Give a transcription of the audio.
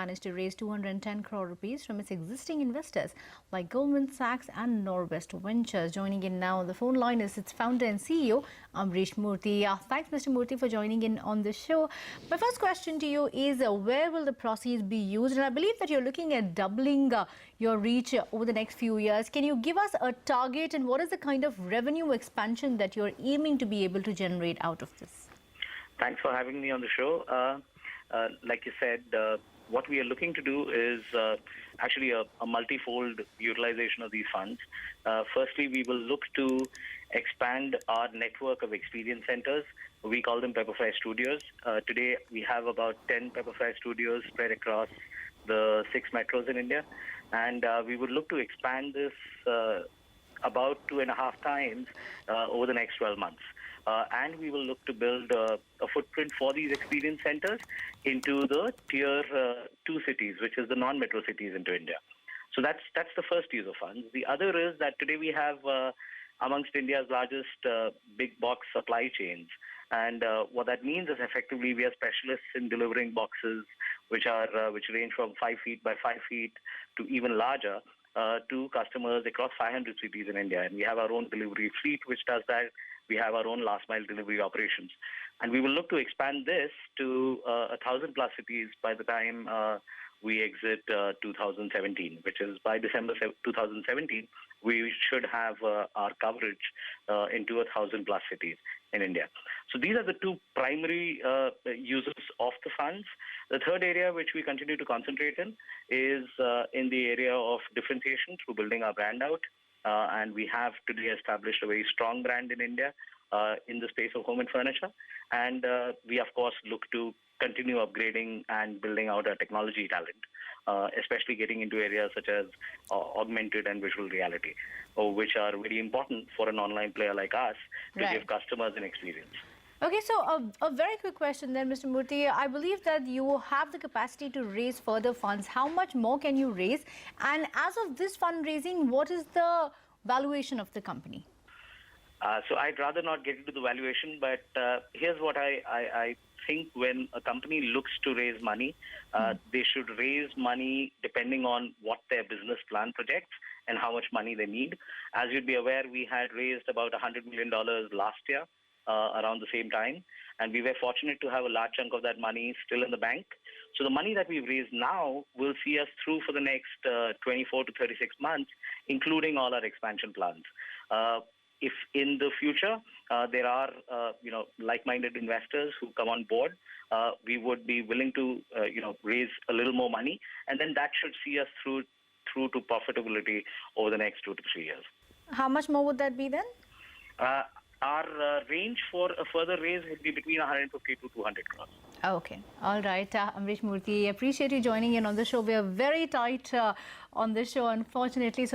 managed to raise 210 crore rupees from its existing investors like Goldman Sachs and Norwest Ventures. Joining in now on the phone line is its founder and CEO, Ambareesh Murthy. Thanks, Mr. Murthy, for joining in on the show. My first question to you is, where will the proceeds be used? And I believe that you're looking at doubling your reach over the next few years. Can you give us a target, and what is the kind of revenue expansion that you're aiming to be able to generate out of this? Thanks for having me on the show. Like you said, what we are looking to do is actually a multifold utilization of these funds. Firstly, we will look to expand our network of experience centers. We call them Pepperfry Studios. Today, we have about 10 Pepperfry Studios spread across the 6 metros in India. And we would look to expand this about 2.5 times over the next 12 months. And we will look to build a footprint for these experience centers into the tier 2 cities, which is the non-metro cities into India. So that's the first use of funds. The other is that today we have amongst India's largest big box supply chains. And what that means is effectively we are specialists in delivering boxes which range from 5 feet by 5 feet to even larger to customers across 500 cities in India. And we have our own delivery fleet which does that. We have our own last mile delivery operations. And we will look to expand this to 1,000 plus cities by the time we exit 2017, which is by December 2017, we should have our coverage into 1,000 plus cities in India. So these are the two primary uses of the funds. The third area which we continue to concentrate in is in the area of differentiation through building our brand out. And we have today established a very strong brand in India in the space of home and furniture. And we, of course, look to continue upgrading and building out our technology talent, especially getting into areas such as augmented and visual reality, which are very important for an online player like us to give customers an experience. Okay, so a very quick question then, Mr. Murthy. I believe that you have the capacity to raise further funds. How much more can you raise? And as of this fundraising, what is the valuation of the company? So I'd rather not get into the valuation, but here's what I think when a company looks to raise money, they should raise money depending on what their business plan projects and how much money they need. As you'd be aware, we had raised about $100 million last year. Around the same time, and we were fortunate to have a large chunk of that money still in the bank. So the money that we've raised now will see us through for the next 24 to 36 months, including all our expansion plans. If in the future there are like-minded investors who come on board, we would be willing to raise a little more money, and then that should see us through to profitability over the next 2 to 3 years. How much more would that be then? Our range for a further raise would be between 150 to 200 crores. Okay. All right. Ambareesh Murthy, appreciate you joining in on the show. We are very tight on the show, unfortunately. So